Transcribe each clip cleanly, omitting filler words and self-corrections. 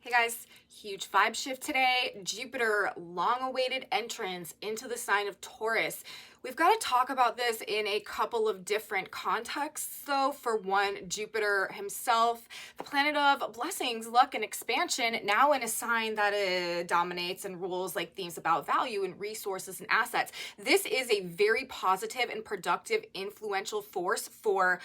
Hey guys, huge vibe shift today. Jupiter, long-awaited entrance into the sign of Taurus. We've got to talk about this in a couple of different contexts, though. For one, Jupiter himself, the planet of blessings, luck, and expansion, now in a sign that dominates and rules like themes about value and resources and assets. This is a very positive and productive, influential force for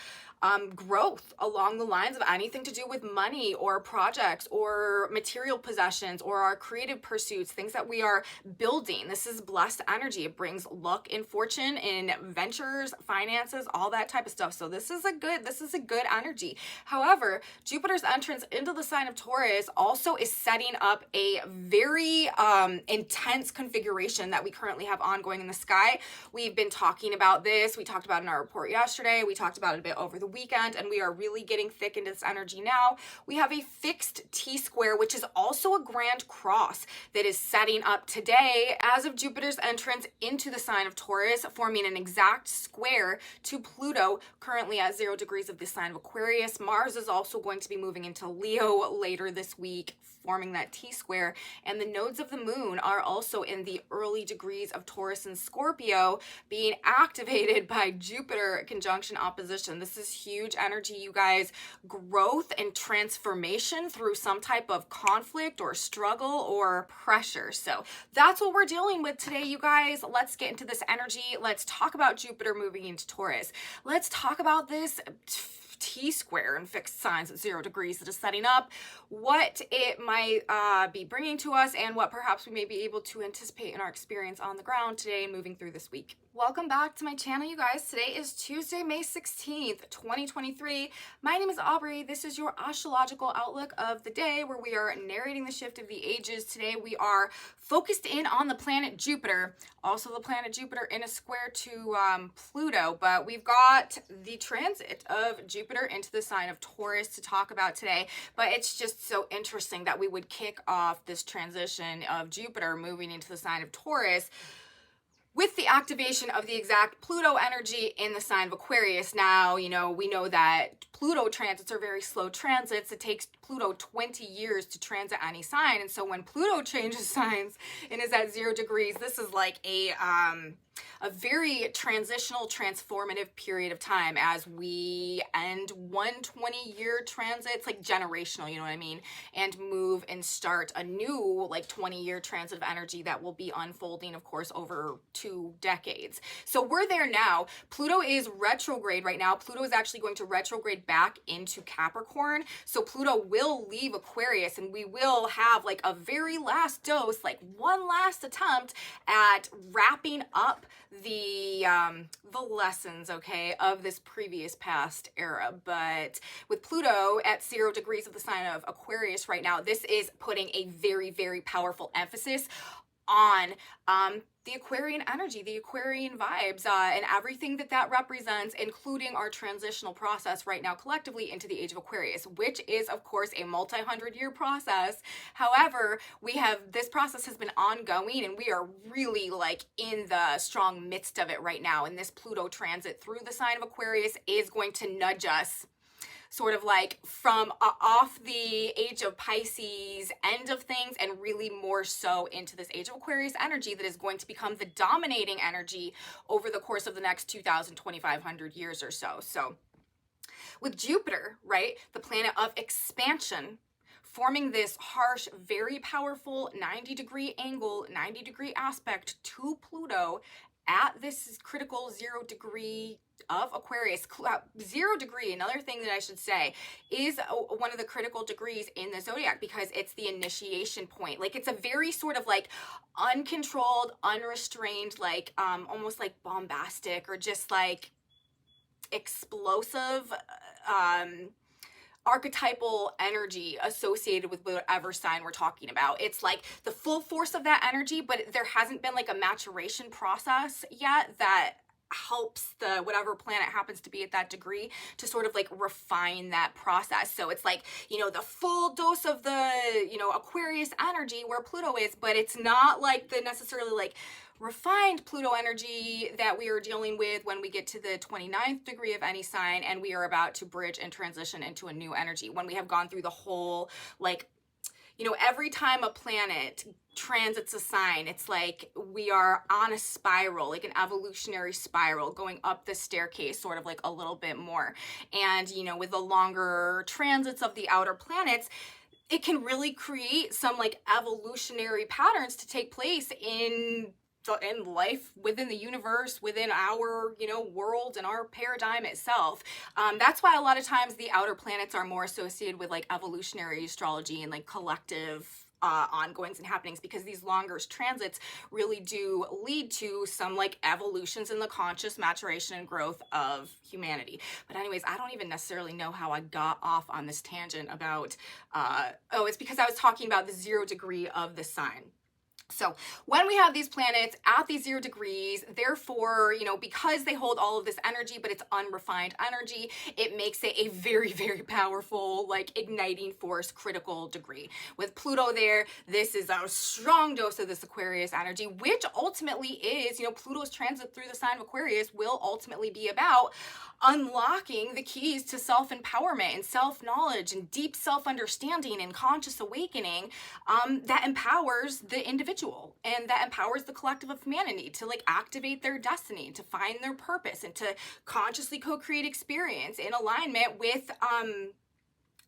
growth along the lines of anything to do with money or projects or material possessions or our creative pursuits, things that we are building. This is blessed energy. It brings luck and fortune in ventures, finances, all that type of stuff. So this is a good energy. However, Jupiter's entrance into the sign of Taurus also is setting up a very intense configuration that we currently have ongoing in the sky. We've been talking about this. We talked about it in our report yesterday. We talked about it a bit over the weekend, and we are really getting thick into this energy now. We have a fixed T-square, which is also a grand cross that is setting up today as of Jupiter's entrance into the sign of Taurus, forming an exact square to Pluto, currently at 0 degrees of the sign of Aquarius. Mars is also going to be moving into Leo later this week, forming that T-square, and the nodes of the moon are also in the early degrees of Taurus and Scorpio, being activated by Jupiter conjunction opposition. This is huge energy, you guys. Growth and transformation through some type of conflict or struggle or pressure. So that's what we're dealing with today, you guys. Let's get into this energy. Let's talk about Jupiter moving into Taurus. Let's talk about this T-square and fixed signs at 0 degrees that is setting up, what it might be bringing to us, and what perhaps we may be able to anticipate in our experience on the ground today and moving through this week. Welcome back to my channel, you guys. Today is Tuesday, May 16th, 2023. My name is Aubrey. This is your astrological outlook of the day, where we are narrating the shift of the ages. Today we are focused in on the planet Jupiter, also the planet Jupiter in a square to Pluto, but we've got the transit of Jupiter into the sign of Taurus to talk about today. But it's just so interesting that we would kick off this transition of Jupiter moving into the sign of Taurus with the activation of the exact Pluto energy in the sign of Aquarius. Now, we know that Pluto transits are very slow transits. It takes Pluto 20 years to transit any sign. And so when Pluto changes signs and is at 0 degrees, this is like a very transitional, transformative period of time as we end one 20-year transit. It's like generational, you know what I mean? And move and start a new like 20-year transit of energy that will be unfolding, of course, over 2 decades. So we're there now. Pluto is retrograde right now. Pluto is actually going to retrograde back into Capricorn. So Pluto will leave Aquarius, and we will have like a very last dose, like one last attempt at wrapping up the lessons, okay, of this previous past era. But with Pluto at 0 degrees of the sign of Aquarius right now, this is putting a very, very powerful emphasis on the Aquarian energy, the Aquarian vibes, and everything that represents, including our transitional process right now collectively into the age of Aquarius, which is, of course, a multi-100-year process. However, this process has been ongoing, and we are really like in the strong midst of it right now. And this Pluto transit through the sign of Aquarius is going to nudge us sort of like from off the age of Pisces end of things, and really more so into this age of Aquarius energy that is going to become the dominating energy over the course of the next 2,500 years or so. So with Jupiter, right, the planet of expansion, forming this harsh, very powerful 90-degree angle, 90-degree aspect to Pluto at this critical 0 degree of Aquarius. 0 degree, another thing that I should say, is one of the critical degrees in the zodiac because it's the initiation point. Like, it's a very sort of like uncontrolled, unrestrained, like almost like bombastic or just like explosive archetypal energy associated with whatever sign we're talking about. It's like the full force of that energy, but there hasn't been like a maturation process yet that helps the whatever planet happens to be at that degree to sort of like refine that process. So it's like, the full dose of the, Aquarius energy where Pluto is, but it's not like the necessarily like refined Pluto energy that we are dealing with when we get to the 29th degree of any sign and we are about to bridge and transition into a new energy, when we have gone through the whole like you know, every time a planet transits a sign, it's like we are on a spiral, like an evolutionary spiral going up the staircase, sort of like a little bit more. And, you know, with the longer transits of the outer planets, it can really create some like evolutionary patterns to take place in life, within the universe, within our, you know, world and our paradigm itself. That's why a lot of times the outer planets are more associated with like evolutionary astrology and like collective ongoings and happenings, because these longer transits really do lead to some like evolutions in the conscious maturation and growth of humanity. But anyways, I don't even necessarily know how I got off on this tangent about it's because I was talking about the 0 degree of the sign. So when we have these planets at these 0 degrees, therefore, you know, because they hold all of this energy, but it's unrefined energy, it makes it a very, very powerful, like igniting force, critical degree. With Pluto there, this is a strong dose of this Aquarius energy, which ultimately is, you know, Pluto's transit through the sign of Aquarius will ultimately be about unlocking the keys to self-empowerment and self-knowledge and deep self-understanding and conscious awakening that empowers the individual and that empowers the collective of humanity to like activate their destiny, to find their purpose, and to consciously co-create experience in alignment with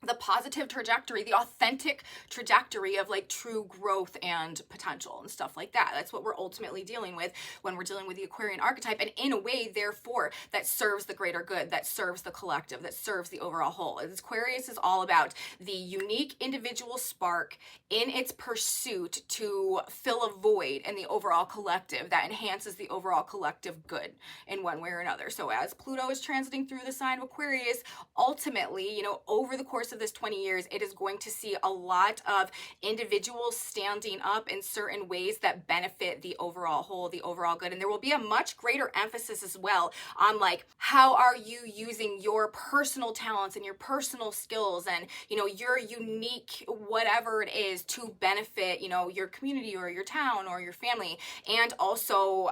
the positive trajectory, the authentic trajectory of like true growth and potential and stuff like that. That's what we're ultimately dealing with when we're dealing with the Aquarian archetype, and in a way, therefore, that serves the greater good, that serves the collective, that serves the overall whole. Aquarius is all about the unique individual spark in its pursuit to fill a void in the overall collective that enhances the overall collective good in one way or another. So as Pluto is transiting through the sign of Aquarius, ultimately, you know, over the course of this 20 years, it is going to see a lot of individuals standing up in certain ways that benefit the overall whole, the overall good. And there will be a much greater emphasis as well on like, how are you using your personal talents and your personal skills and, you know, your unique whatever it is to benefit, you know, your community or your town or your family. And also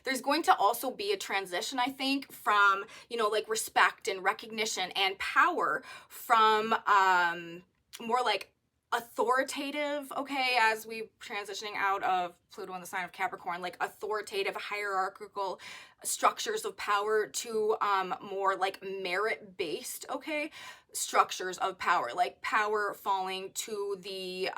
there's going to also be a transition, I think, from, you know, like respect and recognition and power from more like authoritative, okay, as we transitioning out of Pluto in the sign of Capricorn, like authoritative hierarchical structures of power to more like merit-based, okay, structures of power, like power falling to the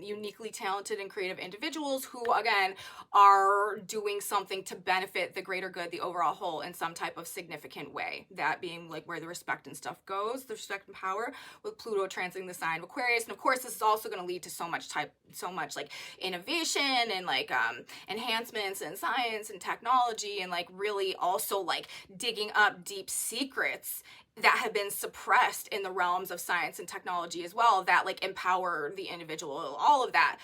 uniquely talented and creative individuals who, again, are doing something to benefit the greater good, the overall whole, in some type of significant way. That being like where the respect and stuff goes, the respect and power, with Pluto transiting the sign of Aquarius. And of course, this is also going to lead to so much like innovation and like enhancements in science and technology, and like really also like digging up deep secrets that have been suppressed in the realms of science and technology as well, that like empower the individual, all of that.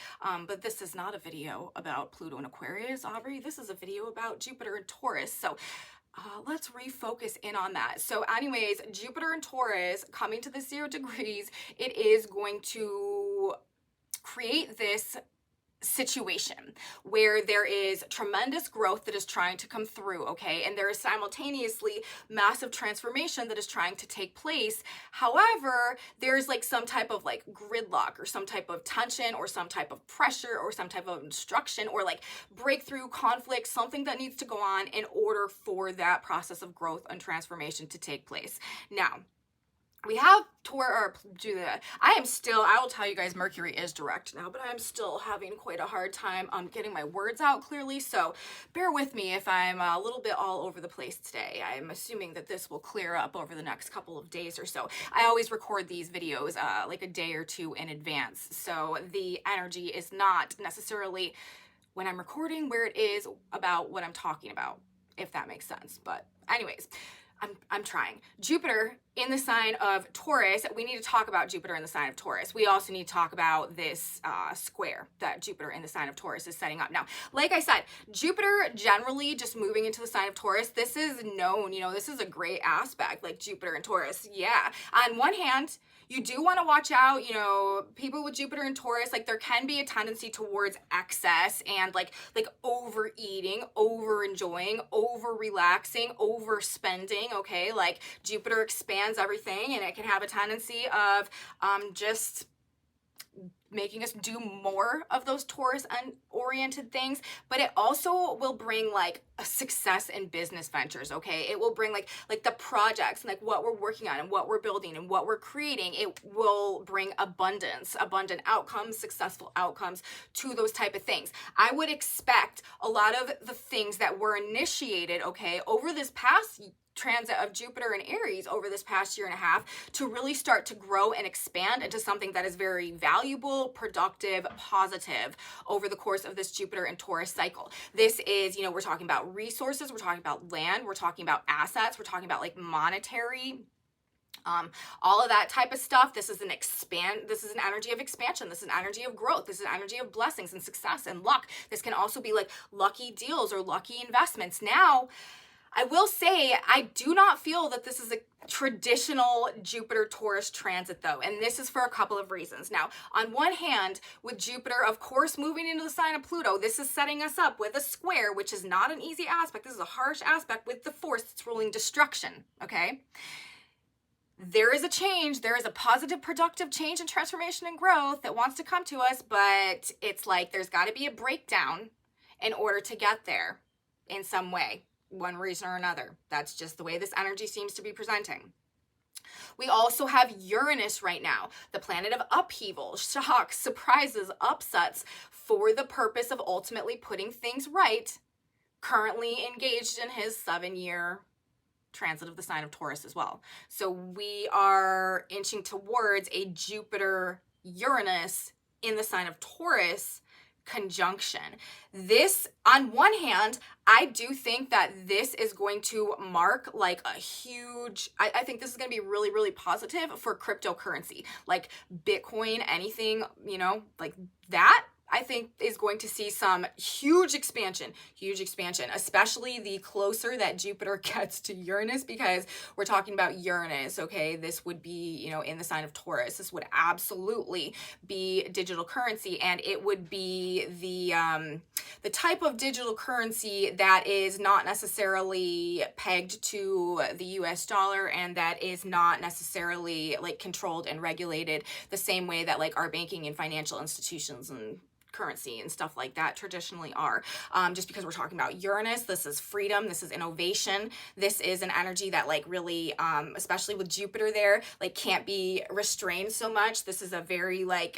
But this is not a video about Pluto and Aquarius, Aubrey. This is a video about Jupiter and Taurus. So let's refocus in on that. So anyways, Jupiter and Taurus coming to the 0 degrees, it is going to create this situation where there is tremendous growth that is trying to come through, okay, and there is simultaneously massive transformation that is trying to take place. However, there's like some type of like gridlock or some type of tension or some type of pressure or some type of instruction or like breakthrough conflict, something that needs to go on in order for that process of growth and transformation to take place. Now, we have I will tell you guys, Mercury is direct now, but I'm still having quite a hard time getting my words out clearly. So bear with me if I'm a little bit all over the place today. I'm assuming that this will clear up over the next couple of days or so. I always record these videos like a day or two in advance. So the energy is not necessarily when I'm recording where it is about what I'm talking about, if that makes sense. But anyways, I'm trying. Jupiter in the sign of Taurus, we need to talk about Jupiter in the sign of Taurus. We also need to talk about this square that Jupiter in the sign of Taurus is setting up. Now, like I said, Jupiter generally just moving into the sign of Taurus, this is known, you know, this is a great aspect, like Jupiter and Taurus. Yeah. On one hand, you do want to watch out, you know, people with Jupiter and Taurus, like there can be a tendency towards excess and like overeating, over enjoying, over relaxing, overspending, okay? Like Jupiter expands everything and it can have a tendency of just making us do more of those Taurus oriented things, but it also will bring like a success in business ventures, okay? It will bring like the projects and like what we're working on and what we're building and what we're creating. It will bring abundant outcomes, successful outcomes to those type of things. I would expect a lot of the things that were initiated, okay, over this past transit of Jupiter and Aries over this past year and a half to really start to grow and expand into something that is very valuable, productive, positive over the course of this Jupiter and Taurus cycle. This is, we're talking about resources, we're talking about land, we're talking about assets, we're talking about like monetary, all of that type of stuff. This is an energy of expansion. This is an energy of growth. This is an energy of blessings and success and luck. This can also be like lucky deals or lucky investments. Now, I will say, I do not feel that this is a traditional Jupiter-Taurus transit though, and this is for a couple of reasons. Now, on one hand, with Jupiter, of course, moving into the sign of Pluto, this is setting us up with a square, which is not an easy aspect. This is a harsh aspect with the force that's ruling destruction, okay? There is a change, there is a positive, productive change and transformation and growth that wants to come to us, but it's like there's got to be a breakdown in order to get there in some way. One reason or another. That's just the way this energy seems to be presenting. We also have Uranus right now, the planet of upheaval, shocks, surprises, upsets, for the purpose of ultimately putting things right, currently engaged in his 7-year transit of the sign of Taurus as well. So we are inching towards a Jupiter-Uranus in the sign of Taurus conjunction. This, on one hand, I do think that this is going to mark like a huge, I think this is going to be really, really positive for cryptocurrency, like Bitcoin, anything, like that. I think is going to see some huge expansion, especially the closer that Jupiter gets to Uranus, because we're talking about Uranus, okay? This would be, in the sign of Taurus. This would absolutely be digital currency, and it would be the type of digital currency that is not necessarily pegged to the US dollar, and that is not necessarily like controlled and regulated the same way that like our banking and financial institutions and currency and stuff like that traditionally are. Just because we're talking about Uranus, this is freedom, this is innovation, this is an energy that like really, especially with Jupiter there, like can't be restrained so much. This is a very like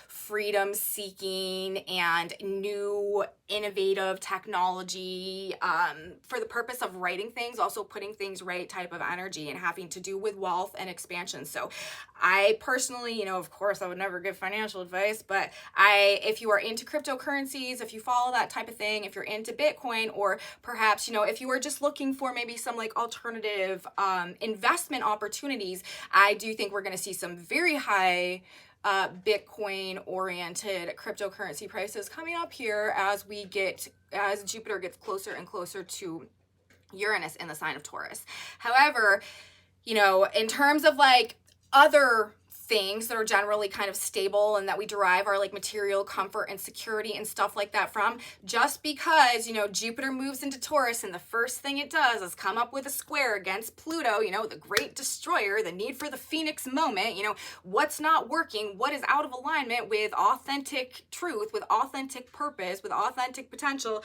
freedom seeking and new innovative technology for the purpose of writing things, also putting things right type of energy, and having to do with wealth and expansion. So I personally, of course I would never give financial advice, but if you are into cryptocurrencies, if you follow that type of thing, if you're into Bitcoin, or perhaps, if you are just looking for maybe some like alternative investment opportunities, I do think we're going to see some very high Bitcoin oriented cryptocurrency prices coming up here as Jupiter gets closer and closer to Uranus in the sign of Taurus. However, in terms of like other things that are generally kind of stable and that we derive our like material comfort and security and stuff like that from, just because, Jupiter moves into Taurus and the first thing it does is come up with a square against Pluto, the great destroyer, the need for the phoenix moment, what's not working, what is out of alignment with authentic truth, with authentic purpose, with authentic potential,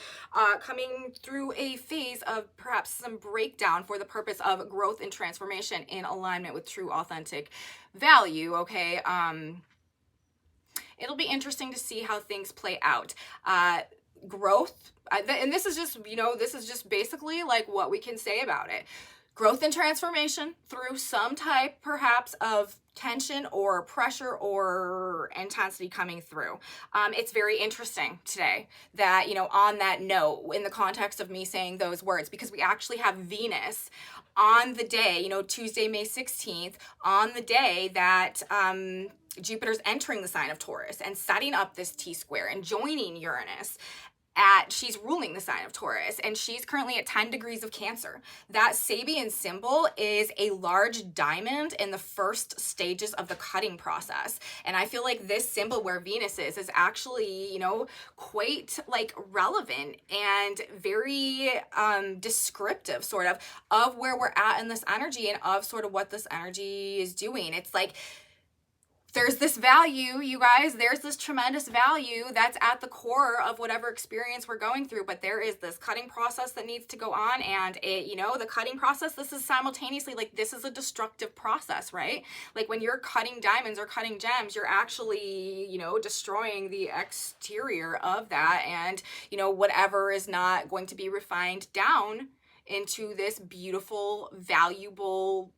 coming through a phase of perhaps some breakdown for the purpose of growth and transformation in alignment with true authentic value, okay? It'll be interesting to see how things play out. Growth, and this is just basically like what we can say about it. Growth and transformation through some type perhaps of tension or pressure or intensity coming through. It's very interesting today that, on that note, in the context of me saying those words, because we actually have Venus on the day, Tuesday, May 16th, on the day that Jupiter's entering the sign of Taurus and setting up this T-square and joining Uranus. She's ruling the sign of Taurus, and she's currently at 10 degrees of Cancer. That Sabian symbol is a large diamond in the first stages of the cutting process. And I feel like this symbol where Venus is actually, quite like relevant and very descriptive sort of where we're at in this energy and of sort of what this energy is doing. It's like there's this value, you guys, there's this tremendous value that's at the core of whatever experience we're going through, but there is this cutting process that needs to go on, and it, you know, the cutting process, this is simultaneously, like, this is a destructive process, right? Like, when you're cutting diamonds or cutting gems, you're actually, you know, destroying the exterior of that, and, you know, whatever is not going to be refined down into this beautiful, valuable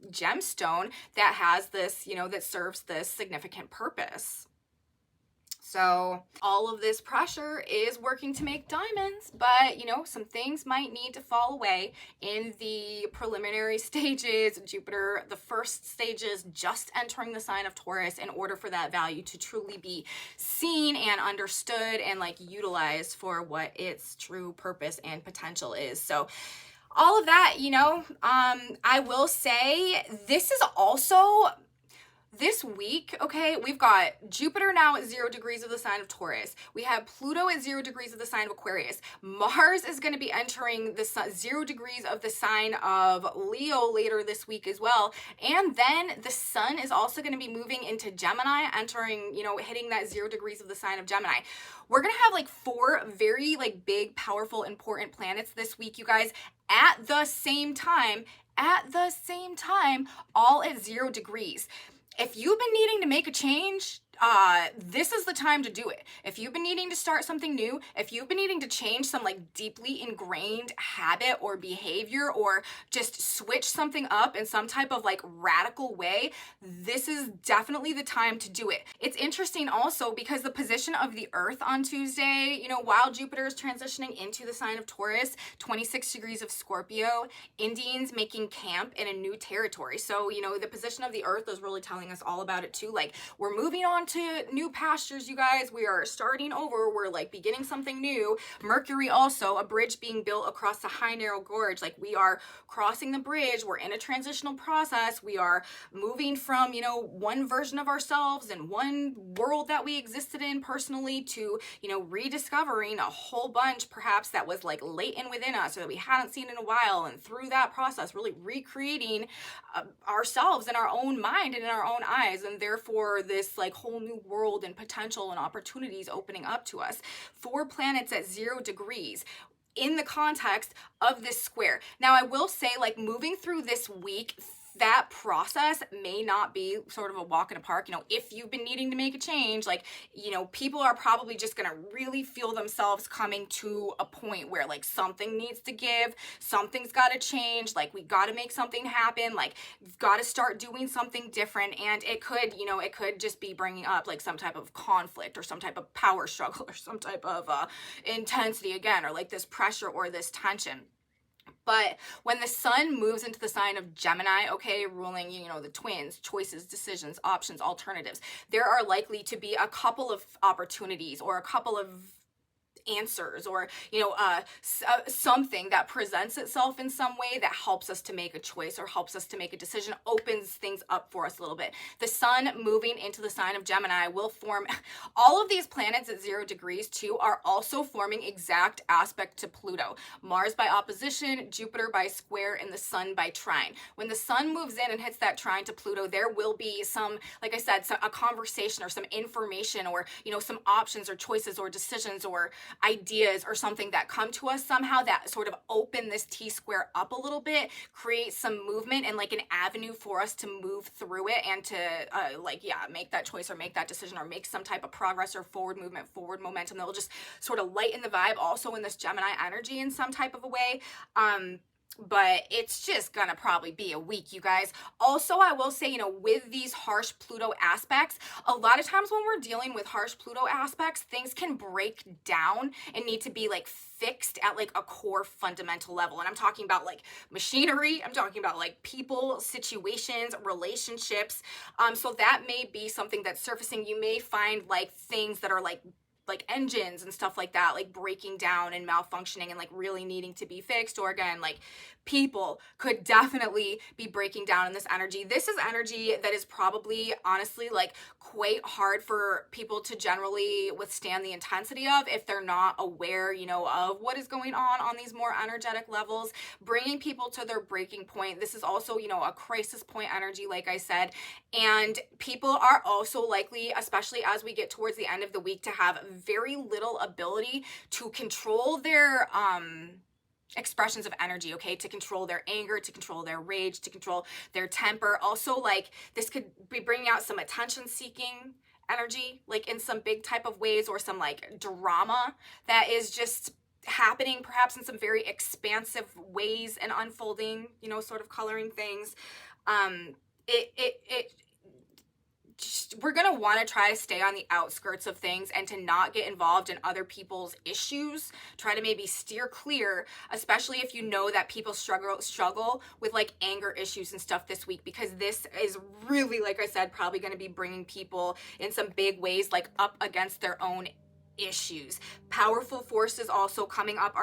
gemstone that has this, you know, that serves this significant purpose. So all of this pressure is working to make diamonds, but, you know, some things might need to fall away in the preliminary stages. Jupiter, the first stages, just entering the sign of Taurus, in order for that value to truly be seen and understood and, like, utilized for what its true purpose and potential is. So all of that, you know, I will say this is also this week, okay, we've got Jupiter now at 0 degrees of the sign of Taurus. We have Pluto at 0 degrees of the sign of Aquarius. Mars is going to be entering the 0 degrees of the sign of Leo later this week as well. And then the sun is also going to be moving into Gemini, entering, you know, hitting that 0 degrees of the sign of Gemini. We're going to have like 4 very like big, powerful, important planets this week, you guys, at the same time, all at 0 degrees. If you've been needing to make a change, this is the time to do it. If you've been needing to start something new, if you've been needing to change some like deeply ingrained habit or behavior, or just switch something up in some type of like radical way, this is definitely the time to do it. It's interesting also because the position of the Earth on Tuesday, you know, while Jupiter is transitioning into the sign of Taurus, 26 degrees of Scorpio, Indians making camp in a new territory. So, you know, the position of the Earth is really telling us all about it too. Like, we're moving on to new pastures, you guys. We are starting over. We're like beginning something new. Mercury also, a bridge being built across the high narrow gorge. Like, we are crossing the bridge. We're in a transitional process. We are moving from, you know, one version of ourselves and one world that we existed in personally to, you know, rediscovering a whole bunch perhaps that was like latent within us or that we hadn't seen in a while. And through that process, really recreating ourselves in our own mind and in our own eyes. And therefore this like whole new world and potential and opportunities opening up to us. 4 planets at 0 degrees in the context of this square. Now, I will say, like, moving through this week, that process may not be sort of a walk in a park. You know, if you've been needing to make a change, like, you know, people are probably just gonna really feel themselves coming to a point where like something needs to give, something's got to change, like we got to make something happen, like we've got to start doing something different. And it could, you know, it could just be bringing up like some type of conflict or some type of power struggle or some type of intensity again, or like this pressure or this tension. But when the sun moves into the sign of Gemini, okay, ruling, you know, the twins, choices, decisions, options, alternatives, there are likely to be a couple of opportunities or a couple of answers or, you know, something that presents itself in some way that helps us to make a choice or helps us to make a decision, opens things up for us a little bit. The sun moving into the sign of Gemini will form, all of these planets at 0 degrees too are also forming exact aspect to Pluto. Mars by opposition, Jupiter by square, and the sun by trine. When the sun moves in and hits that trine to Pluto, there will be some, like I said, a conversation or some information or, you know, some options or choices or decisions or ideas or something that come to us somehow that sort of open this T-square up a little bit, create some movement and like an avenue for us to move through it and to make that choice or make that decision or make some type of progress or forward movement, forward momentum that will just sort of lighten the vibe also in this Gemini energy in some type of a way. But it's just gonna probably be a week, you guys. Also, I will say, you know, with these harsh Pluto aspects, a lot of times when we're dealing with harsh Pluto aspects, things can break down and need to be like fixed at like a core fundamental level. And I'm talking about like machinery, I'm talking about like people, situations, relationships. So that may be something that's surfacing. You may find like things that are like like engines and stuff like that, like breaking down and malfunctioning and like really needing to be fixed. Or again, like people could definitely be breaking down in this energy. This is energy that is probably honestly like quite hard for people to generally withstand the intensity of if they're not aware, you know, of what is going on these more energetic levels, bringing people to their breaking point. This is also, you know, a crisis point energy, like I said, and people are also likely, especially as we get towards the end of the week, to have very little ability to control their expressions of energy, okay, to control their anger, to control their rage, to control their temper. Also, like, this could be bringing out some attention seeking energy, like in some big type of ways, or some like drama that is just happening perhaps in some very expansive ways and unfolding, you know, sort of coloring things. It we're going to want to try to stay on the outskirts of things and to not get involved in other people's issues. Try to maybe steer clear, especially if you know that people struggle with like anger issues and stuff this week, because this is really, like I said, probably going to be bringing people in some big ways like up against their own issues. Powerful forces also coming up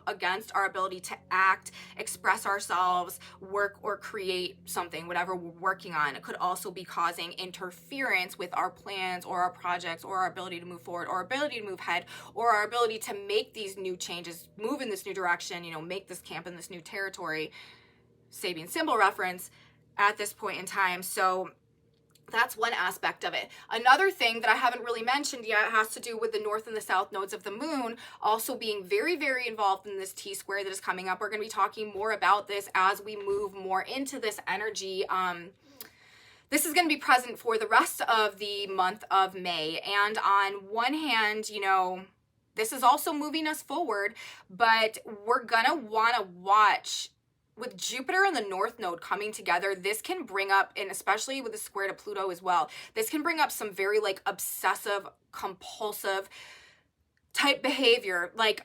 against our ability to act, express ourselves, work or create something, whatever we're working on. It could also be causing interference with our plans or our projects or our ability to move forward or our ability to move ahead or our ability to make these new changes, move in this new direction, you know, make this camp in this new territory. Sabian symbol reference at this point in time. So that's one aspect of it. Another thing that I haven't really mentioned yet has to do with the north and the south nodes of the moon also being very, very involved in this T-square that is coming up. We're going to be talking more about this as we move more into this energy. This is going to be present for the rest of the month of May. And on one hand, you know, this is also moving us forward, but we're going to want to watch. With Jupiter and the North Node coming together, this can bring up, and especially with the square to Pluto as well, this can bring up some very like obsessive, compulsive type behavior. Like,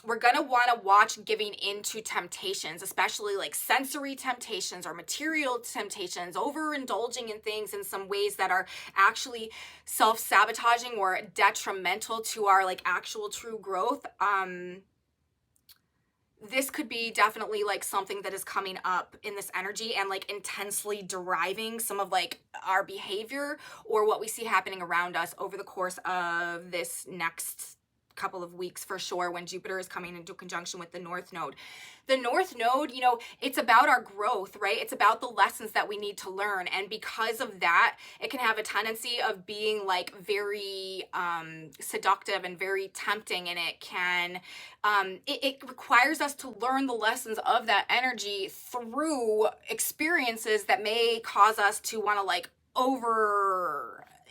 we're going to want to watch giving into temptations, especially like sensory temptations or material temptations, overindulging in things in some ways that are actually self-sabotaging or detrimental to our like actual true growth. This could be definitely like something that is coming up in this energy and like intensely deriving some of like our behavior or what we see happening around us over the course of this next couple of weeks for sure, when Jupiter is coming into conjunction with the North Node. The North Node, you know, it's about our growth, right? It's about the lessons that we need to learn. And because of that, it can have a tendency of being like very seductive and very tempting. And it can, it requires us to learn the lessons of that energy through experiences that may cause us to want to like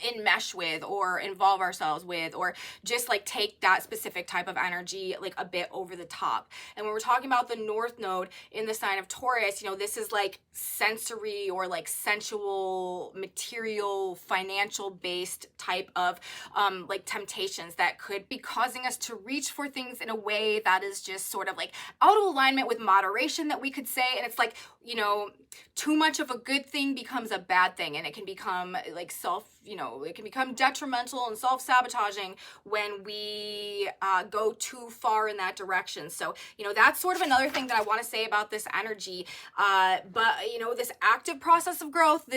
enmesh with or involve ourselves with, or just like take that specific type of energy like a bit over the top. And when we're talking about the North Node in the sign of Taurus, you know, this is like sensory or like sensual, material, financial based type of like temptations that could be causing us to reach for things in a way that is just sort of like out of alignment with moderation, that we could say. And it's like, you know, too much of a good thing becomes a bad thing, and it can become like it can become detrimental and self-sabotaging when we go too far in that direction. So, you know, that's sort of another thing that I want to say about this energy. But, you know, this active process of growth,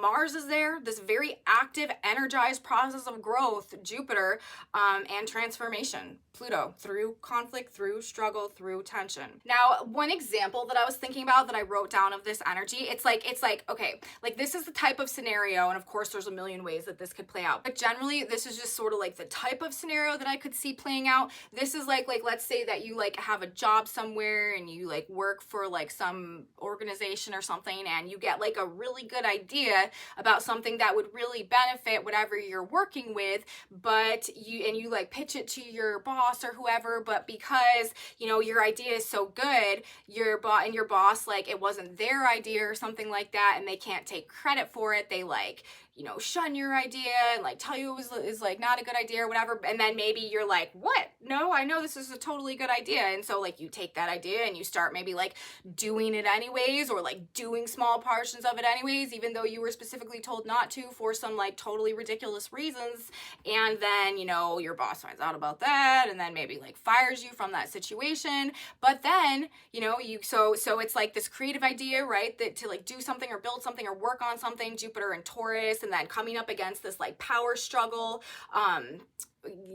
Mars is there, this very active, energized process of growth, Jupiter, and transformation, Pluto, through conflict, through struggle, through tension. Now, one example that I was thinking about that I wrote down of this energy, it's like, okay, like this is the type of scenario, and of course there's a million ways that this could play out, but generally this is just sort of like the type of scenario that I could see playing out. This is like let's say that you like have a job somewhere and you like work for like some organization or something, and you get like a really good idea about something that would really benefit whatever you're working with, but you like pitch it to your boss or whoever, but because, you know, your idea is so good, your boss, like, it wasn't their idea or something like that, and they can't take credit for it, they like, you know, shun your your idea and like tell you it is like not a good idea or whatever, and then maybe you're like, what? No, I know this is a totally good idea. And so like you take that idea and you start maybe like doing it anyways, or like doing small portions of it anyways, even though you were specifically told not to for some like totally ridiculous reasons. And then, you know, your boss finds out about that and then maybe like fires you from that situation. But then, you know, so it's like this creative idea, right, that to like do something or build something or work on something, Jupiter and Taurus, and then coming up against this like power struggle,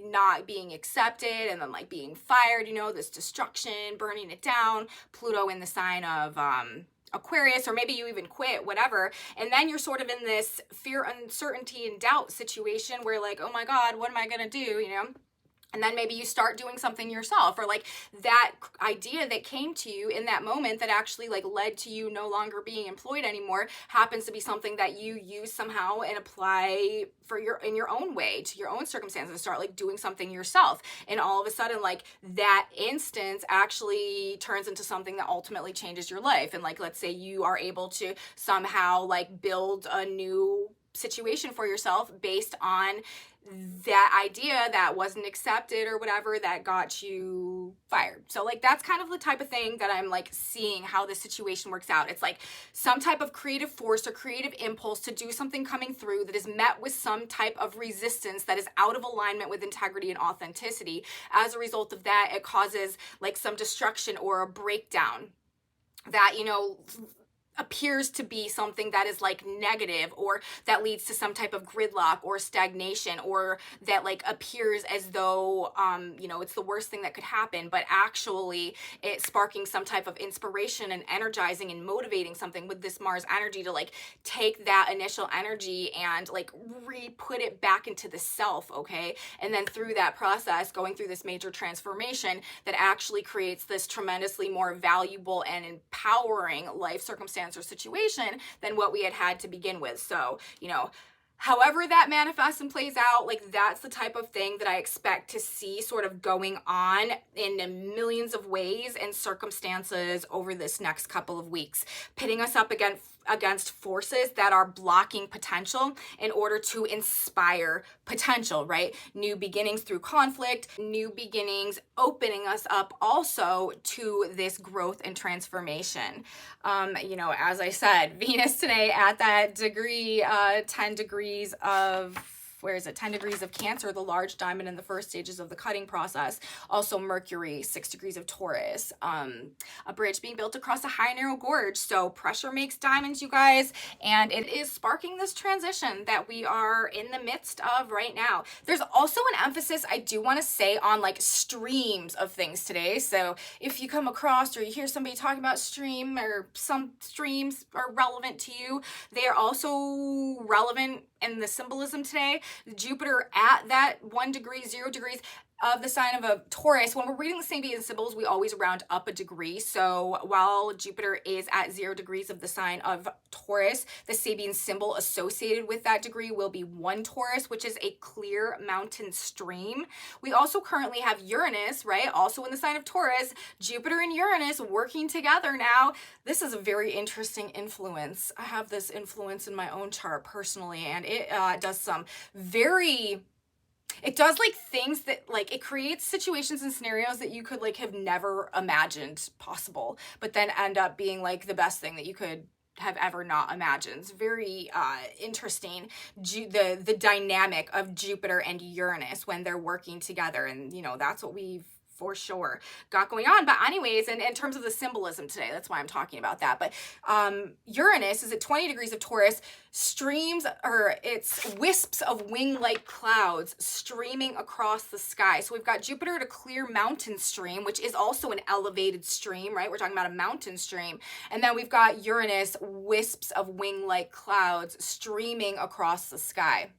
not being accepted, and then like being fired, you know, this destruction, burning it down, Pluto in the sign of Aquarius, or maybe you even quit, whatever. And then you're sort of in this fear, uncertainty, and doubt situation where like, oh my God, what am I gonna do, you know? And then maybe you start doing something yourself, or like that idea that came to you in that moment that actually like led to you no longer being employed anymore happens to be something that you use somehow and apply for in your own way to your own circumstances, start like doing something yourself. And all of a sudden, like that instance actually turns into something that ultimately changes your life. And like, let's say you are able to somehow like build a new situation for yourself based on that idea that wasn't accepted or whatever that got you fired. So like that's kind of the type of thing that I'm like seeing how this situation works out. It's like some type of creative force or creative impulse to do something coming through that is met with some type of resistance that is out of alignment with integrity and authenticity. As a result of that, it causes like some destruction or a breakdown that, you know, appears to be something that is like negative, or that leads to some type of gridlock or stagnation, or that like appears as though you know, it's the worst thing that could happen, but actually it's sparking some type of inspiration and energizing and motivating something with this Mars energy to like take that initial energy and like re-put it back into the self, okay? And then through that process, going through this major transformation that actually creates this tremendously more valuable and empowering life circumstance or situation than what we had to begin with. So, you know, however that manifests and plays out, like that's the type of thing that I expect to see sort of going on in millions of ways and circumstances over this next couple of weeks, pitting us up against forces that are blocking potential in order to inspire potential, right? New beginnings through conflict, new beginnings opening us up also to this growth and transformation. You know, as I said, Venus today at that degree, 10 degrees of, where is it? 10 degrees of Cancer, the large diamond in the first stages of the cutting process. Also Mercury, 6 degrees of Taurus. A bridge being built across a high narrow gorge. So pressure makes diamonds, you guys. And it is sparking this transition that we are in the midst of right now. There's also an emphasis I do want to say on like streams of things today. So if you come across or you hear somebody talking about stream, or some streams are relevant to you, they are also relevant in the symbolism today. Jupiter at that 1 degree, 0 degrees of the sign of a Taurus. When we're reading the Sabian symbols, we always round up a degree. So while Jupiter is at 0 degrees of the sign of Taurus, the Sabian symbol associated with that degree will be 1 Taurus, which is a clear mountain stream. We also currently have Uranus, right? Also in the sign of Taurus, Jupiter and Uranus working together now. This is a very interesting influence. I have this influence in my own chart personally, and it does some very... It does like things that like it creates situations and scenarios that you could like have never imagined possible, but then end up being like the best thing that you could have ever not imagined. It's very interesting, the dynamic of Jupiter and Uranus when they're working together, and you know, that's what we've for sure got going on. But anyways, and in terms of the symbolism today, that's why I'm talking about that. But Uranus is at 20 degrees of Taurus, streams, or it's wisps of wing-like clouds streaming across the sky. So we've got Jupiter at a clear mountain stream, which is also an elevated stream, right? We're talking about a mountain stream. And then we've got Uranus, wisps of wing-like clouds streaming across the sky.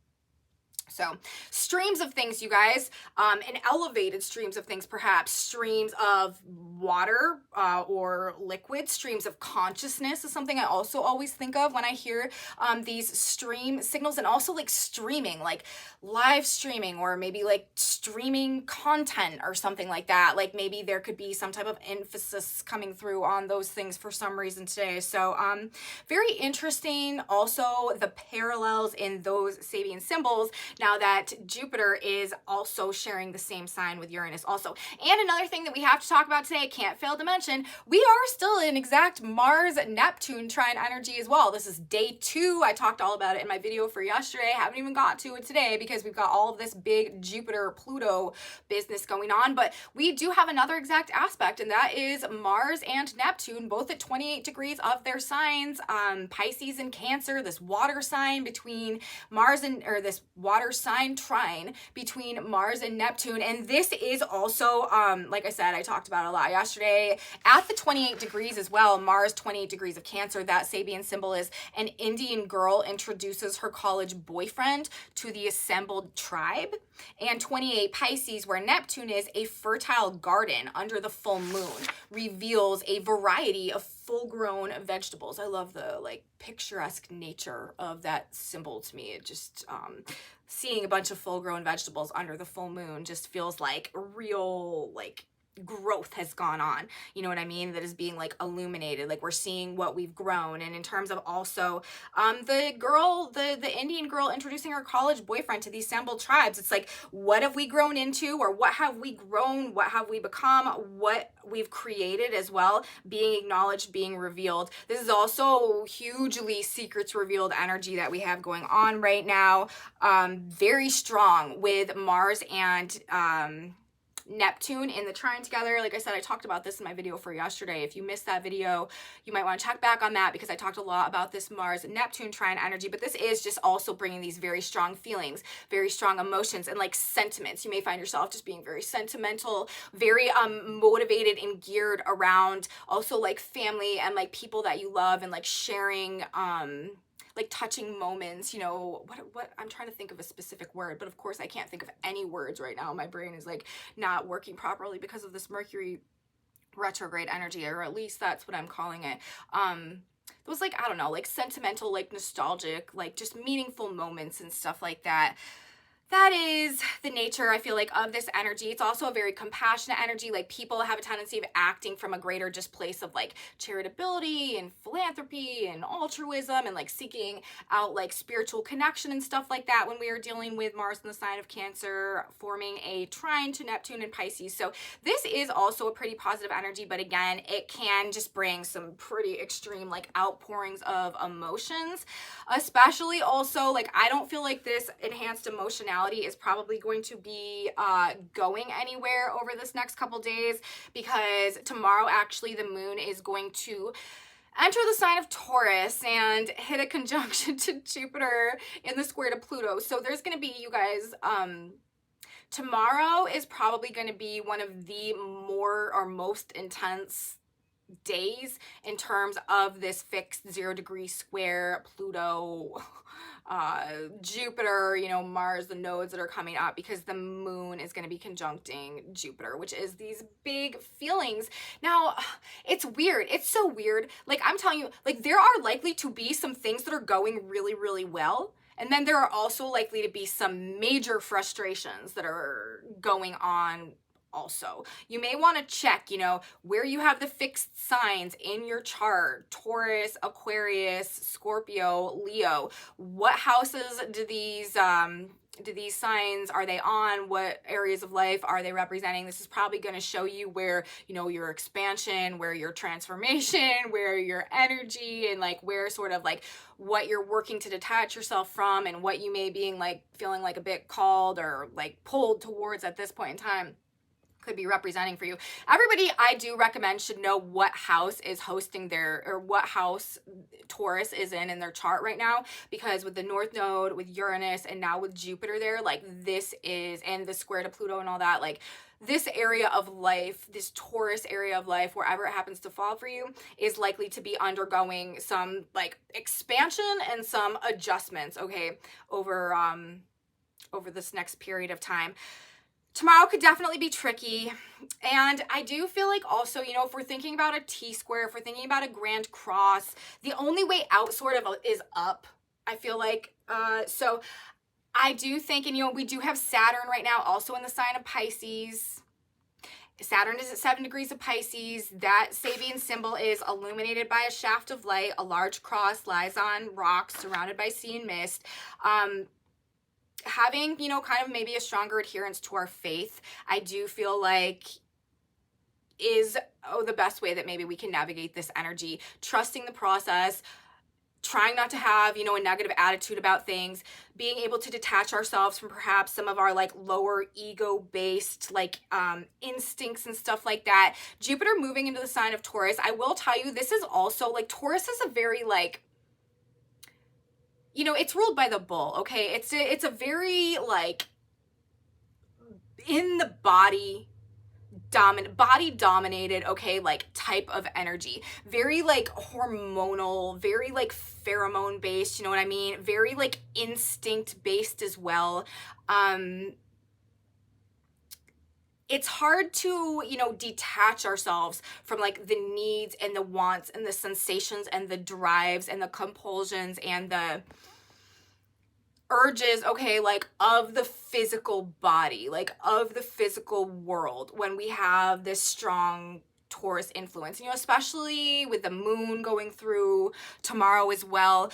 So streams of things, you guys, and elevated streams of things, perhaps streams of water or liquid, streams of consciousness is something I also always think of when I hear these stream signals, and also like streaming, like live streaming, or maybe like streaming content or something like that. Like maybe there could be some type of emphasis coming through on those things for some reason today. So very interesting also the parallels in those Sabian symbols, now that Jupiter is also sharing the same sign with Uranus also. And another thing that we have to talk about today, can't fail to mention, we are still in exact Mars-Neptune trine energy as well. This is day 2. I talked all about it in my video for yesterday. Haven't even got to it today because we've got all of this big Jupiter-Pluto business going on. But we do have another exact aspect, and that is Mars and Neptune, both at 28 degrees of their signs, Pisces and Cancer, this water sign between Mars and, or this water sign trine between Mars and Neptune. And this is also, like I said, I talked about it a lot yesterday, at the 28 degrees as well, Mars 28 degrees of Cancer. That Sabian symbol is an Indian girl introduces her college boyfriend to the assembled tribe. And 28 Pisces, where Neptune is, a fertile garden under the full moon, reveals a variety of full-grown vegetables. I love the like picturesque nature of that symbol to me. It just seeing a bunch of full-grown vegetables under the full moon just feels like real, like, growth has gone on, you know what I mean, that is being like illuminated, like we're seeing what we've grown. And in terms of also the Indian girl introducing her college boyfriend to these assembled tribes, it's like, what have we grown into, or what have we grown, what have we become, what we've created as well, being acknowledged, being revealed. This is also hugely secrets revealed energy that we have going on right now, very strong with Mars and Neptune in the trine together. Like I said, I talked about this in my video for yesterday. If you missed that video, you might want to check back on that, because I talked a lot about this Mars-Neptune trine energy. But this is just also bringing these very strong feelings, very strong emotions, and like sentiments. You may find yourself just being very sentimental, very motivated and geared around also like family and like people that you love, and like sharing like touching moments, you know, what I'm trying to think of a specific word, but of course I can't think of any words right now. My brain is like not working properly because of this Mercury retrograde energy, or at least that's what I'm calling it. It was like, I don't know, like sentimental, like nostalgic, like just meaningful moments and stuff like that. That is the nature, I feel like, of this energy. It's also a very compassionate energy. Like people have a tendency of acting from a greater just place of like charitability and philanthropy and altruism, and like seeking out like spiritual connection and stuff like that when we are dealing with Mars in the sign of Cancer, forming a trine to Neptune and Pisces. So this is also a pretty positive energy, but again, it can just bring some pretty extreme like outpourings of emotions, especially also like, I don't feel like this enhanced emotionality is probably going to be going anywhere over this next couple days, because tomorrow actually the moon is going to enter the sign of Taurus and hit a conjunction to Jupiter in the square to Pluto. So there's going to be, you guys, tomorrow is probably going to be one of the more or most intense days in terms of this fixed 0-degree square Pluto, Jupiter, you know, Mars, the nodes that are coming up, because the moon is going to be conjuncting Jupiter, which is these big feelings. Now, it's weird. It's so weird. Like, I'm telling you, like, there are likely to be some things that are going really, really well. And then there are also likely to be some major frustrations that are going on also. You may want to check, you know, where you have the fixed signs in your chart: Taurus, Aquarius, Scorpio, Leo. What houses do these signs, are they on? What areas of life are they representing? This is probably going to show you where, you know, your expansion, where your transformation, where your energy, and like where sort of like what you're working to detach yourself from, and what you may be like feeling like a bit called or like pulled towards at this point in time could be representing for you. Everybody, I do recommend, should know what house is hosting their, or what house Taurus is in their chart right now, because with the North Node, with Uranus, and now with Jupiter there, like this is, and the square to Pluto and all that, like this area of life, this Taurus area of life, wherever it happens to fall for you, is likely to be undergoing some like expansion and some adjustments, okay, over over this next period of time. Tomorrow could definitely be tricky. And I do feel like also, you know, if we're thinking about a T-square, if we're thinking about a grand cross, the only way out sort of is up, I feel like. So I do think, and you know, we do have Saturn right now also in the sign of Pisces. Saturn is at 7 degrees of Pisces. That Sabian symbol is illuminated by a shaft of light. A large cross lies on rocks surrounded by sea and mist. Having, you know, kind of maybe a stronger adherence to our faith, I do feel like is the best way that maybe we can navigate this energy. Trusting the process, trying not to have, you know, a negative attitude about things, being able to detach ourselves from perhaps some of our like lower ego based like instincts and stuff like that. Jupiter moving into the sign of Taurus, I will tell you, this is also like, Taurus is a very like, you know, it's ruled by the bull, okay? It's a very like in the body dominated, okay, like type of energy. Very like hormonal, very like pheromone based, you know what I mean? Very like instinct based as well. It's hard to, you know, detach ourselves from like the needs and the wants and the sensations and the drives and the compulsions and the urges, okay, like of the physical body, like of the physical world, when we have this strong Taurus influence, you know, especially with the moon going through tomorrow as well.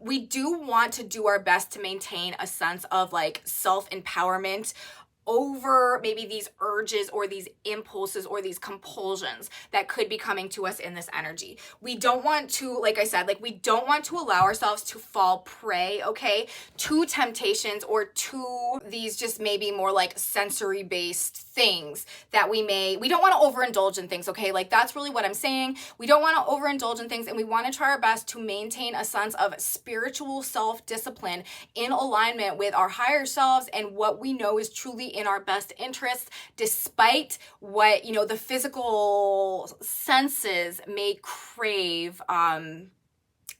We do want to do our best to maintain a sense of like self-empowerment over maybe these urges or these impulses or these compulsions that could be coming to us in this energy. We don't want to, like I said, like we don't want to allow ourselves to fall prey, okay, to temptations or to these just maybe more like sensory based things that we don't want to overindulge in things, okay? Like that's really what I'm saying. We don't want to overindulge in things, and we want to try our best to maintain a sense of spiritual self-discipline in alignment with our higher selves and what we know is truly in our best interests, despite what, you know, the physical senses may crave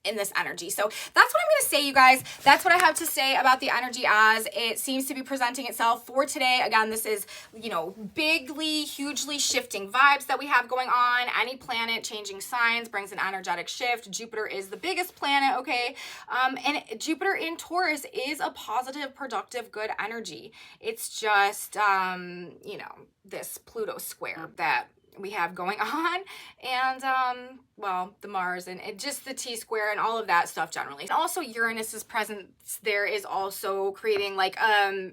in this energy. So that's what I'm going to say, you guys. That's what I have to say about the energy as it seems to be presenting itself for today. Again, this is, you know, bigly, hugely shifting vibes that we have going on. Any planet changing signs brings an energetic shift. Jupiter is the biggest planet, okay? And Jupiter in Taurus is a positive, productive, good energy. It's just, you know, this Pluto square that we have going on, and well, the Mars and just the T-square and all of that stuff generally. And also Uranus's presence there is also creating like a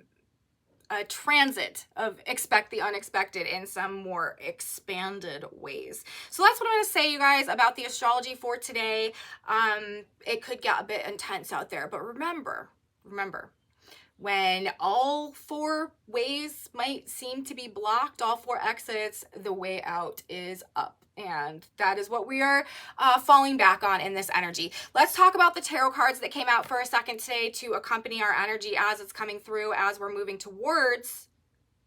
transit of expect the unexpected in some more expanded ways. So that's what I'm going to say, you guys, about the astrology for today. It could get a bit intense out there, but remember, when all four ways might seem to be blocked, all four exits, the way out is up. And that is what we are falling back on in this energy. Let's talk about the tarot cards that came out for a second today to accompany our energy as it's coming through, as we're moving towards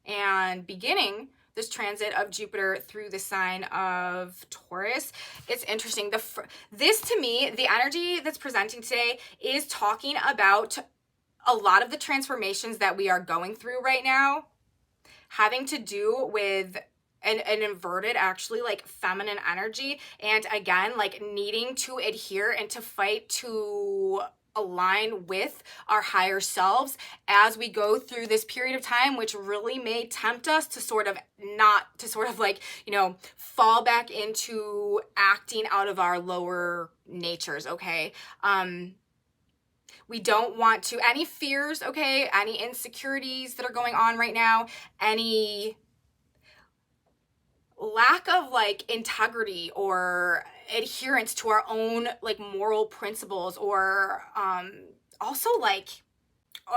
and beginning this transit of Jupiter through the sign of Taurus. It's interesting. This, to me, the energy that's presenting today is talking about a lot of the transformations that we are going through right now having to do with an inverted, actually, like feminine energy. And again, like needing to adhere and to fight to align with our higher selves as we go through this period of time, which really may tempt us to sort of like, you know, fall back into acting out of our lower natures, okay? We don't want to, any fears, okay, any insecurities that are going on right now, any lack of like integrity or adherence to our own like moral principles, or also like,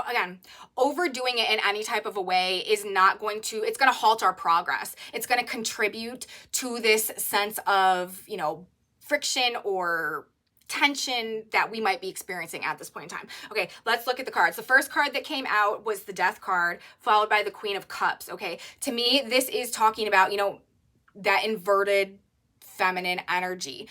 again, overdoing it in any type of a way is not going to, it's going to halt our progress. It's going to contribute to this sense of, you know, friction or tension that we might be experiencing at this point in time. Okay, let's look at the cards. The first card that came out was the Death card, followed by the Queen of Cups, okay? To me, this is talking about, you know, that inverted feminine energy,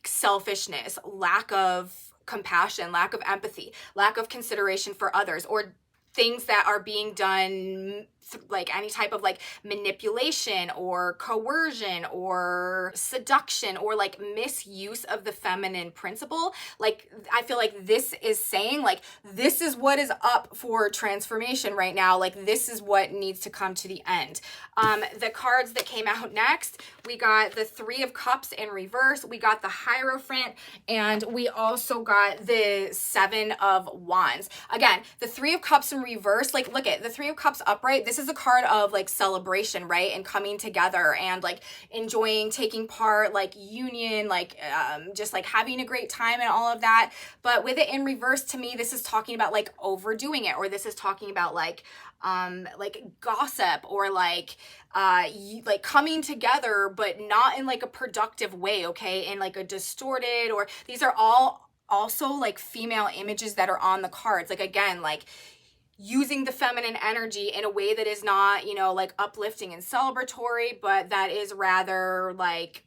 selfishness, lack of compassion, lack of empathy, lack of consideration for others, or things that are being done like any type of like manipulation or coercion or seduction or like misuse of the feminine principle. Like I feel like this is saying like this is what is up for transformation right now. Like this is what needs to come to the end. The cards that came out next, we got the Three of Cups in reverse, we got the Hierophant, and we also got the Seven of Wands. Again, the Three of Cups in reverse, like look at the Three of Cups upright. This is a card of like celebration, right? And coming together and like enjoying, taking part, like union, like just like having a great time and all of that. But with it in reverse, to me, this is talking about like overdoing it, or this is talking about like gossip, or like coming together but not in like a productive way, okay, in like a distorted, or these are all also like female images that are on the cards, like again, like using the feminine energy in a way that is not, you know, like uplifting and celebratory, but that is rather like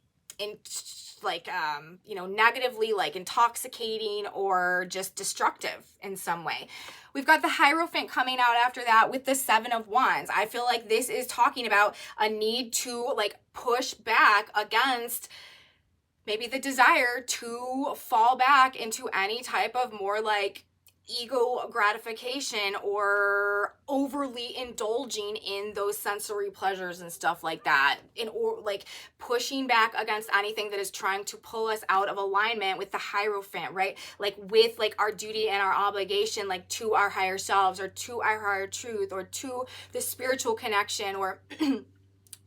you know, negatively like intoxicating or just destructive in some way. We've got the Hierophant coming out after that with the Seven of Wands. I feel like this is talking about a need to like push back against maybe the desire to fall back into any type of more like ego gratification or overly indulging in those sensory pleasures and stuff like that, or like pushing back against anything that is trying to pull us out of alignment with the Hierophant, right? Like with like our duty and our obligation, like to our higher selves, or to our higher truth, or to the spiritual connection, or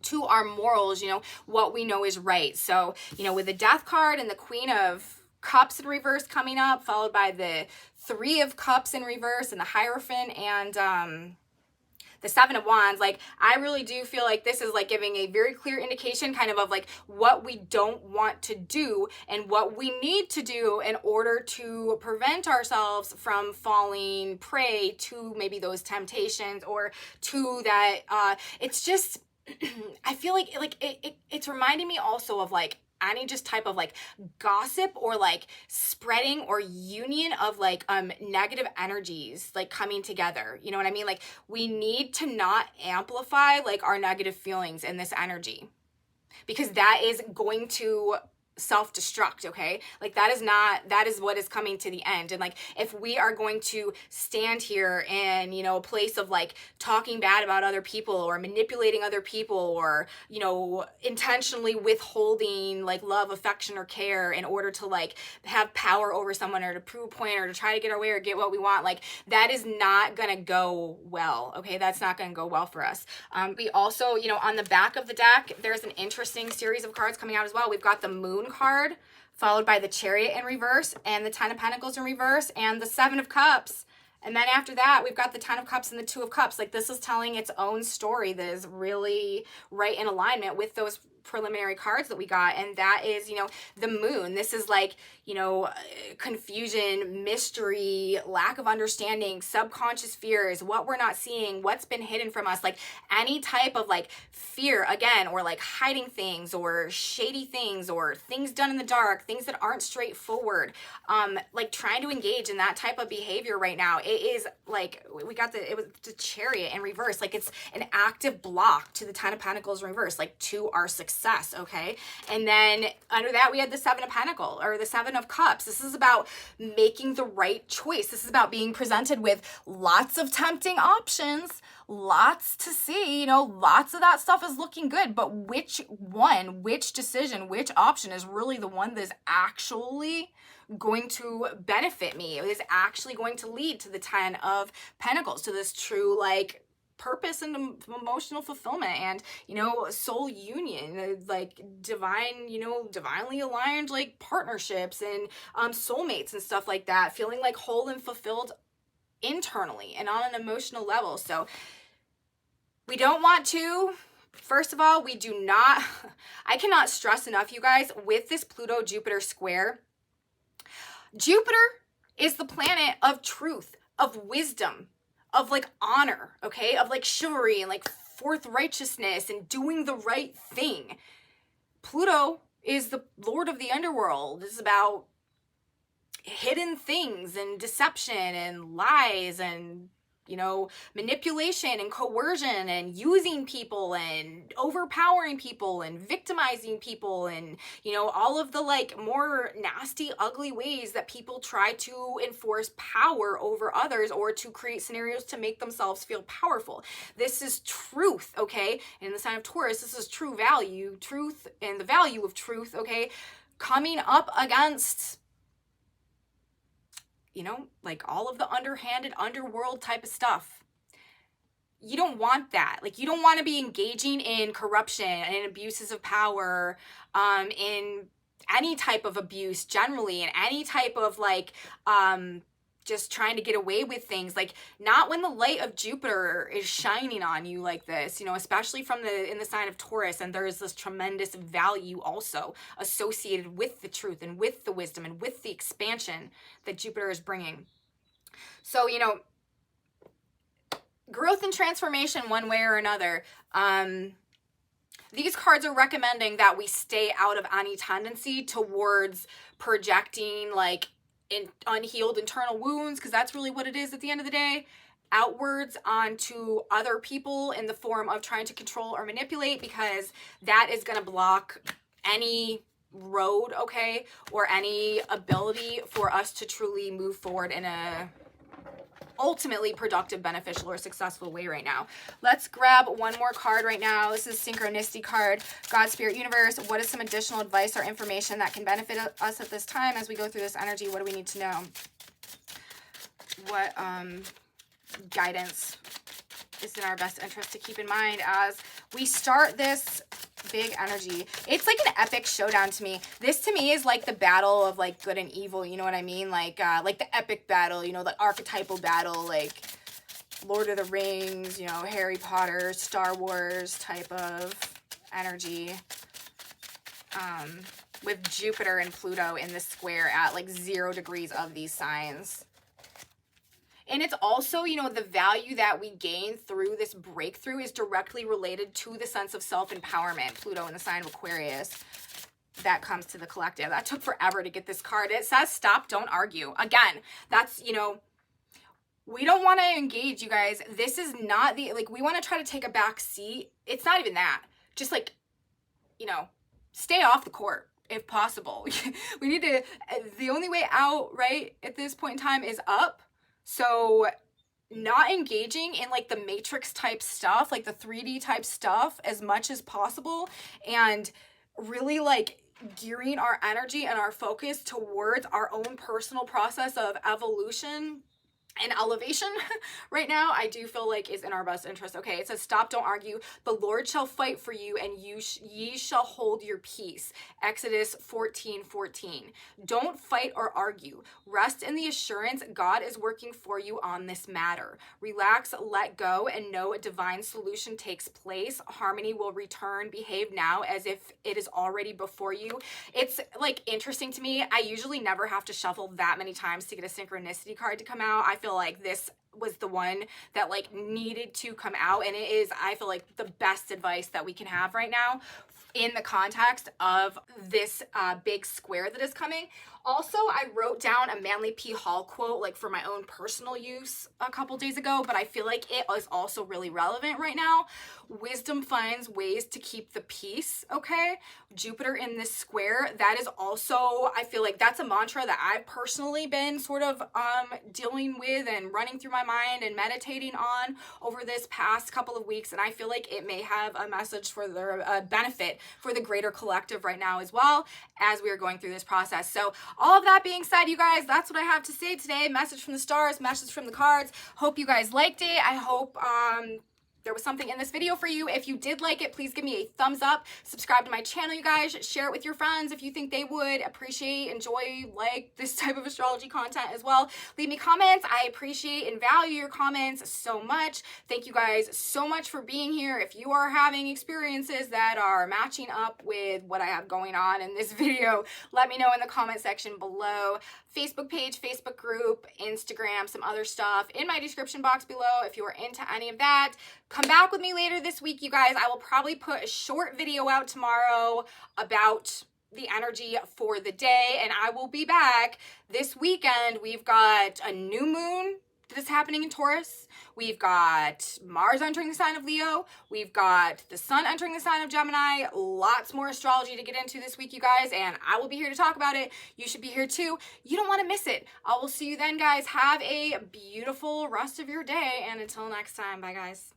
to our morals, you know, what we know is right. So, you know, with the Death card and the Queen of Cups in reverse coming up, followed by the Three of Cups in reverse and the Hierophant and the Seven of Wands, like I really do feel like this is like giving a very clear indication kind of like what we don't want to do and what we need to do in order to prevent ourselves from falling prey to maybe those temptations, or to that it's just I feel like it's reminding me also of like any just type of like gossip, or like spreading or union of like negative energies like coming together. You know what I mean? Like we need to not amplify like our negative feelings in this energy, because that is going to self-destruct, okay? Like that is what is coming to the end. And like if we are going to stand here in, you know, a place of like talking bad about other people, or manipulating other people, or, you know, intentionally withholding like love, affection, or care in order to like have power over someone, or to prove a point, or to try to get our way, or get what we want, like that is not gonna go well, okay? That's not gonna go well for us. We also, you know, on the back of the deck, there's an interesting series of cards coming out as well. We've got the Moon card, followed by the Chariot in reverse, and the Ten of Pentacles in reverse, and the Seven of Cups. And then after that, we've got the Ten of Cups and the Two of Cups. Like this is telling its own story that is really right in alignment with those preliminary cards that we got. And that is, you know, the Moon. This is like, you know, confusion, mystery, lack of understanding, subconscious fears, what we're not seeing, what's been hidden from us, like any type of like fear again, or like hiding things, or shady things, or things done in the dark, things that aren't straightforward, like trying to engage in that type of behavior right now. It is like it was the Chariot in reverse, like it's an active block to the Ten of Pentacles in reverse, like to our success, okay? And then under that we had the Seven of Pentacles, or the Seven of Cups. This is about making the right choice. This is about being presented with lots of tempting options, lots to see, you know, lots of that stuff is looking good, but which one, which decision, which option is really the one that is actually going to benefit me, is actually going to lead to the Ten of Pentacles, to this true like purpose and emotional fulfillment, and, you know, soul union, like divine, you know, divinely aligned like partnerships and soulmates and stuff like that, feeling like whole and fulfilled internally and on an emotional level. So we don't want to, first of all, we do not, I cannot stress enough, you guys, with this Pluto Jupiter square, Jupiter is the planet of truth, of wisdom, of like honor, okay, of like chivalry and like forth righteousness and doing the right thing. Pluto is the lord of the underworld. It's about hidden things and deception and lies and, you know, manipulation and coercion and using people and overpowering people and victimizing people and, you know, all of the like more nasty, ugly ways that people try to enforce power over others or to create scenarios to make themselves feel powerful. This is truth, okay? In the sign of Taurus, this is true value, truth and the value of truth, okay? Coming up against, you know, like all of the underhanded underworld type of stuff. You don't want that. Like, you don't want to be engaging in corruption and abuses of power, in any type of abuse generally, in any type of like, just trying to get away with things. Like, not when the light of Jupiter is shining on you like this, you know, especially in the sign of Taurus, and there is this tremendous value also associated with the truth and with the wisdom and with the expansion that Jupiter is bringing. So, you know, growth and transformation one way or another. These cards are recommending that we stay out of any tendency towards projecting like unhealed internal wounds, because that's really what it is at the end of the day, outwards onto other people in the form of trying to control or manipulate, because that is going to block any road, okay, or any ability for us to truly move forward in a ultimately productive, beneficial, or successful way right now. Let's grab one more card right now. This is Synchronicity card. God, Spirit, Universe, what is some additional advice or information that can benefit us at this time as we go through this energy? What do we need to know? What guidance is in our best interest to keep in mind as we start this big energy? It's like an epic showdown to me. This to me is like the battle of like good and evil, you know what I mean? Like the epic battle, you know, the archetypal battle, like Lord of the Rings, you know, Harry Potter, Star Wars type of energy. With Jupiter and Pluto in the square at like 0 degrees of these signs. And it's also, you know, the value that we gain through this breakthrough is directly related to the sense of self-empowerment. Pluto in the sign of Aquarius. That comes to the collective. That took forever to get this card. It says stop, don't argue. Again, that's, you know, we don't want to engage, you guys. This is not the, like, we want to try to take a back seat. It's not even that. Just like, you know, stay off the court if possible. We need to, the only way out, right, at this point in time is up. So not engaging in like the Matrix type stuff, like the 3D type stuff as much as possible, and really like gearing our energy and our focus towards our own personal process of evolution and elevation right now, I do feel like is in our best interest. Okay, it says, stop, don't argue. The Lord shall fight for you, and ye shall hold your peace. Exodus 14:14. Don't fight or argue. Rest in the assurance God is working for you on this matter. Relax, let go, and know a divine solution takes place. Harmony will return. Behave now as if it is already before you. It's like interesting to me. I usually never have to shuffle that many times to get a synchronicity card to come out. I feel like this was the one that like needed to come out, and it is, I feel like, the best advice that we can have right now in the context of this big square that is coming. Also, I wrote down a Manly P. Hall quote like for my own personal use a couple days ago, but I feel like it is also really relevant right now. Wisdom finds ways to keep the peace, okay? Jupiter in this square, that is also, I feel like that's a mantra that I've personally been sort of dealing with and running through my mind and meditating on over this past couple of weeks, and I feel like it may have a message for the benefit for the greater collective right now as well as we are going through this process. So all of that being said, you guys, that's what I have to say today. Message from the stars, message from the cards. Hope you guys liked it. I hope there was something in this video for you. If you did like it, please give me a thumbs up. Subscribe to my channel, you guys. Share it with your friends if you think they would appreciate, enjoy, like this type of astrology content as well. Leave me comments. I appreciate and value your comments so much. Thank you guys so much for being here. If you are having experiences that are matching up with what I have going on in this video, let me know in the comment section below. Facebook page, Facebook group, Instagram, some other stuff in my description box below if you are into any of that. Come back with me later this week, you guys. I will probably put a short video out tomorrow about the energy for the day, and I will be back this weekend. We've got a new moon that's happening in Taurus. We've got Mars entering the sign of Leo. We've got the sun entering the sign of Gemini. Lots more astrology to get into this week, you guys, and I will be here to talk about it. You should be here too. You don't want to miss it. I will see you then, guys. Have a beautiful rest of your day, and until next time, bye, guys.